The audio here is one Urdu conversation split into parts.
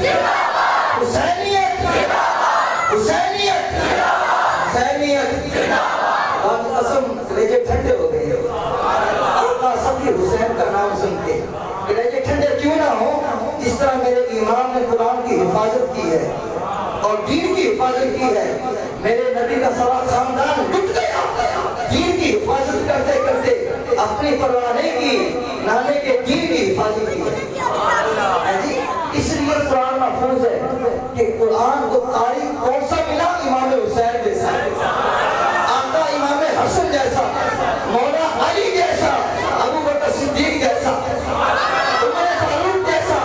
حسینیت حسینیت حسینیت قسم کلیجے ٹھنڈے ہو گئے آقا سب کی حسین کا نام سن کے کلیجے ٹھنڈے کیوں نہ ہو جس طرح میرے امام نے قرآن کی حفاظت کی ہے اور دین کی حفاظت کی ہے میرے نبی کا سارا خاندان ڈٹ گیا دین کی حفاظت کرتے کرتے اپنی پرواہ نہیں کی نانے کے دین کی حفاظت کی ہے اس لیے قرآن محفوظ ہے کہ قرآن کو قاری کون سا ملا امام حسین جیسا آقا امام حسن جیسا مولا علی جیسا ابو بکر صدیق جیسا عمر فاروق جیسا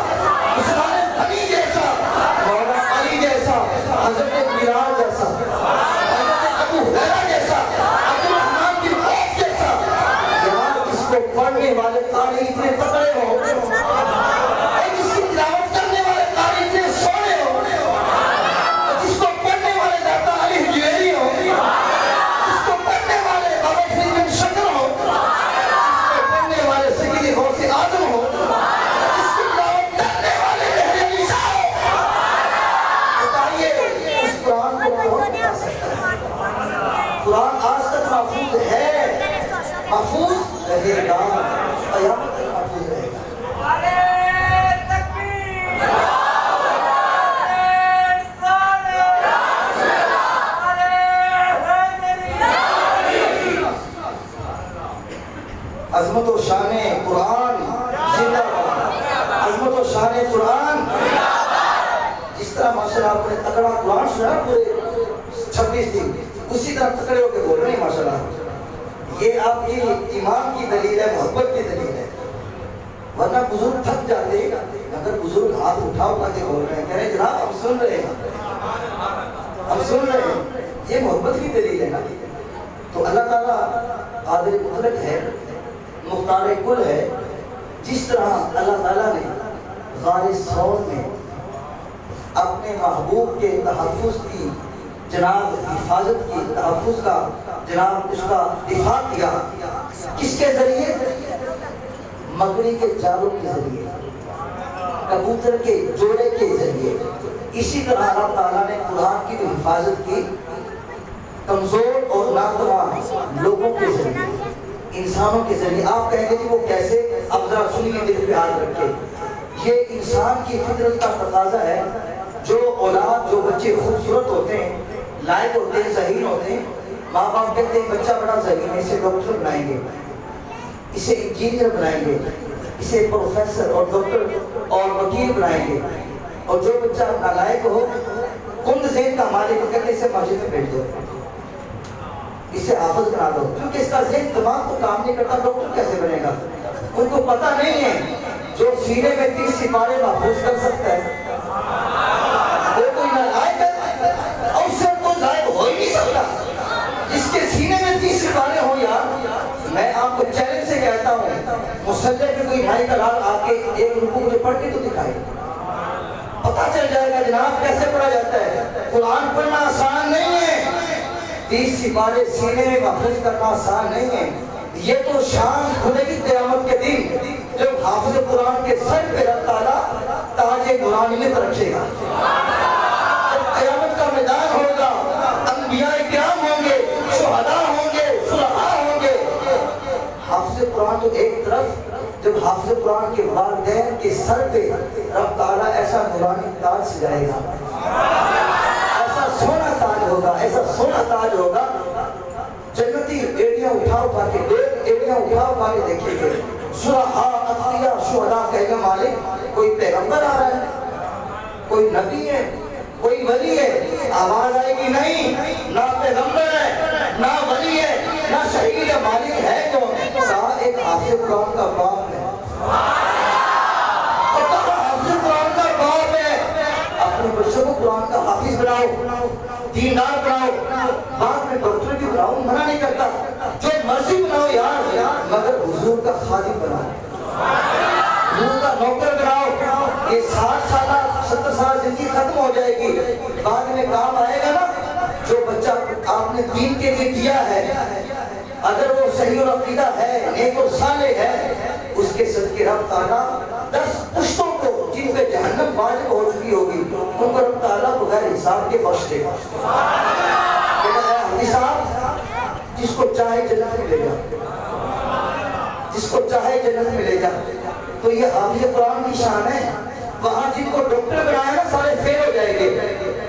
عثمان غنی جیسا مولا علی جیسا حضرت بلال جیسا حضرت ابو ہریرہ جیسا عبد الرحمن بن عوف جیسا یہاں اس کو پڑھنے والے قاری اتنے تکڑے ہو جس کی تلاوت کرنے والے قاری اتنے سونے ہو جس کو پڑھنے والے داتا علی حجویری ہو جس کو پڑھنے والے بابا فرید بن شکر ہو جس کو پڑھنے والے سیدی غوث اعظم ہو جس کی تلاوت کرنے والے مہر عیسیٰ ہو بتائیے اس قرآن کو کون پڑھا سکتا ہے قرآن آج تک محفوظ ہے محفوظ رہے گا قیامت تک محفوظ رہے گا عظمت و شان قرآن زندہ باد عظمت و شان قرآن جس طرح ماشاءاللہ آپ نے تکڑا قرآن سنا پورے 26 دن اسی طرح تکڑے ہو کے بول رہے ہیں ماشاءاللہ یہ آپ کی ایمان کی دلیل ہے محبت کی دلیل ہے ورنہ بزرگ تھک جاتے اگر بزرگ ہاتھ اٹھا اٹھا کے بول رہے ہیں کہہ رہے ہیں جناب ہم سن رہے ہیں ہم سن رہے ہیں یہ محبت کی دلیل ہے نا تو اللہ تعالیٰ قادر مطلق ہے مختار کل ہے جس طرح اللہ تعالیٰ نے غار ثور میں اپنے محبوب کے تحفظ کی جناب حفاظت کی تحفظ کا جناب اس کا دفاع کیا کس کے ذریعے مکڑی کے جالوں کے ذریعے کبوتر کے جوڑے کے ذریعے اسی طرح اللہ تعالیٰ نے قرآن کی بھی حفاظت کی کمزور اور ناتواں لوگوں کے ذریعے انسانوں کے ذریعے آپ کہیں گے کہ وہ کیسے اب ذرا سنیے دل پہ ہاتھ رکھے یہ انسان کی فطرت کا تقاضا ہے جو اولاد جو بچے خوبصورت ہوتے ہیں لائق ہوتے ہیں ذہین ہوتے ہیں ماں باپ کہتے ہیں بچہ بڑا ذہین ہے اسے ڈاکٹر بنائیں گے اسے انجینئر بنائیں گے اسے پروفیسر اور ڈاکٹر اور وکیل بنائیں گے اور جو بچہ نالائق ہو کند ذہن کا مالک ہو کہتے اسے مسجد میں بھیج دو اسے حافظ بنا دو کیونکہ اس کا ذہن دماغ تو کام نہیں کرتا ڈاکٹر کیسے بنے گا ان کو پتہ نہیں ہے جو سینے میں 30 سپارے محفوظ کر سکتا ہے وہ کوئی نالائق ہے اور اس سے کوئی غائب ہو ہی نہیں سکتا جس کے سینے میں 30 سپارے ہوں یار میں آپ کو چیلنج سے کہتا ہوں مسلح میں کوئی بھائی کا لال آ کے ایک رکوع مجھے پڑھ کے تو دکھائے پتہ چل جائے گا جناب کیسے پڑھا جاتا ہے قرآن پڑھنا آسان نہیں ہے 30 سپارے سینے میں محفوظ کرنا آسان نہیں ہے یہ تو شان کھلے گی قیامت کے دن جب حافظ قرآن کے سر پہ اللہ تعالیٰ تاج نورانیت رکھے گا جب قیامت کا میدان ہوگا انبیاء کرام ہوں گے شہداء ہوں گے صلحاء ہوں گے حافظ قرآن تو ایک طرف جب حافظ قرآن کے والدین کے سر پہ رب تعالیٰ ایسا نورانی تاج سجائے گا ایسا سونا تاج ہوگا ایسا سونا تاج ہوگا جنتی ایڑیاں اٹھا کے ایڑیاں اٹھا کے دیکھیں گے صلحاء اتقیاء شہداء کہے گا مالک کوئی پیغمبر آ رہا ہے کوئی نبی ہے کوئی ولی ہے آواز آئے گی نہیں نہ پیغمبر ہے نہ ولی ہے نہ شہید ہے مالک ہے کون کہا ایک حافظ قرآن کا باپ ہے حافظ قرآن کا باپ ہے اپنے بچوں کو قرآن کا حافظ بناؤ دیندار بناؤ بعد میں ڈاکٹر بھی بناؤ منع نہیں کرتا جو مرضی بناؤ یار مگر حضور کا خادم بناؤ حضور کا نوکر بناؤ یہ 60 سالہ 70 سال زندگی ختم ہو جائے گی بعد میں کام آئے گا نا جو بچہ آپ نے دین کے لیے دیا ہے اگر وہ صحیح العقیدہ ہے نیک اور صالح ہے اس کے صدقے رب تعالیٰ 10 پشتوں کو جن پہ جہنم واجب ہو چکی ہوگی حساب کے بخش دے گا۔ حافظ صاحب جس کو چاہے جنت ملے گا، جس کو چاہے جنت ملے گا۔ تو یہ حافظ قرآن کی شان ہے۔ وہاں جن کو ڈاکٹر بنایا نا سارے فیل ہو جائیں گے،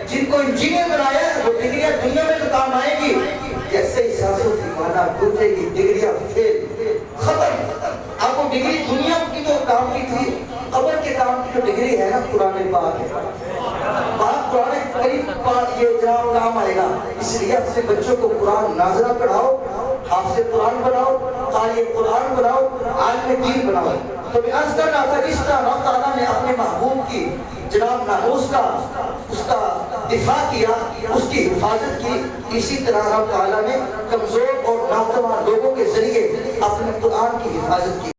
جن کو انجینئر بنایا وہ ڈگریاں دنیا میں تو کام آئے گی، جیسے ہی سانسوں کی مانا ٹوٹے گی ڈگریاں فیل ختم۔ اب وہ ڈگری دنیا کی تو کام کی تھی، قبر کے کام کی جو ڈگری ہے نا قرآن پاک ہے، پاک قرآن کریم پاک یہ جناب کام آئے گا۔ اس لیے اپنے بچوں کو قرآن ناظرہ پڑھاؤ، حافظ قرآن بناؤ، قاری قرآن بناؤ، عالم دین بناؤ۔ تو میں عرض کرنا تھا جس طرح اللہ تعالیٰ نے اپنے محبوب کی جناب ناموس کا اس کا دفاع کیا، اس کی حفاظت کی، اسی طرح اللہ تعالیٰ نے کمزور اور ناتواں لوگوں کے ذریعے اپنے قرآن کی حفاظت کی۔